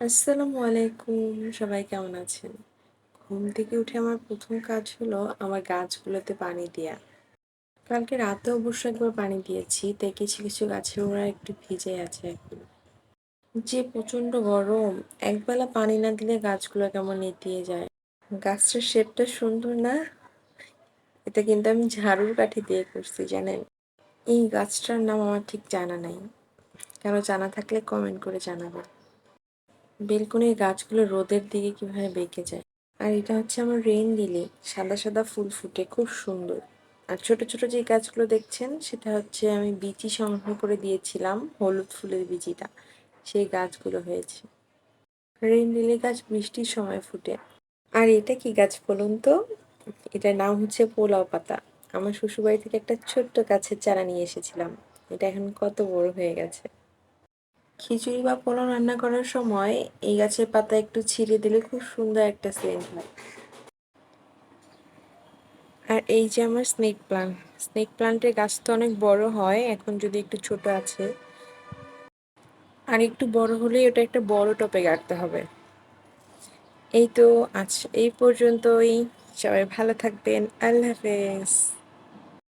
আসসালামু আলাইকুম। সবাই কেমন আছেন? ঘুম থেকে উঠে আমার ১ম কাজ হলো আমার গাছগুলোতে পানি দেয়া। কালকে রাতে অবশ্য একবার পানি দিয়েছি, তাই কিছু, কিছু গাছের গোড়া একটু ভিজে আছে এখনো। যে প্রচন্ড গরম, একবেলা পানি না দিলে গাছগুলো কেমন নেতিয়ে যায়। গাছটার শেপটা সুন্দর না? এটা কিন্তু আমি ঝাড়ুর কাঠি দিয়ে করছি জানেন? এই গাছটার নাম আমার ঠিক জানা নাই। কারো জানা থাকলে কমেন্ট করে জানাবেন। বেলকনির গাছগুলো রোদের দিকে কিভাবে বেঁকে যায়। আর এটা হচ্ছে আমার রেইন লিলি, সাদা সাদা ফুল ফুটে খুব সুন্দর। আর ছোট ছোট যে গাছগুলো দেখছেন সেটা হচ্ছে আমি বিচি সংগ্রহ করে দিয়েছিলাম, হলুদ ফুলের বিচিটা, সেই গাছগুলো হয়েছে। রেইন লিলি গাছ বৃষ্টির সময় ফুটে। আর এটা কি গাছ বলুন তো? এটার নাম হচ্ছে পোলাও পাতা। আমার শ্বশুরবাড়ি থেকে একটা ছোট্ট গাছের চারা নিয়ে এসেছিলাম। এটা এখন কত বড় হয়ে গেছে। খিচুড়ি বা পোলাও রান্না করার সময় এই গাছের পাতা একটু ছিঁড়ে দিলে খুব সুন্দর একটা সেন্ট হয়। আর এই যে আমার স্নেক প্লান্ট, স্নেক প্লান্টের গাছ তো অনেক বড় হয়, এখন যদি একটু ছোট আছে। আর একটু বড় হলেই ওটা একটা বড় টবে গাড়তে হবে। এই তো, আজ এই পর্যন্তই। সবাই ভালো থাকবেন। আল্লাহ হাফেজ।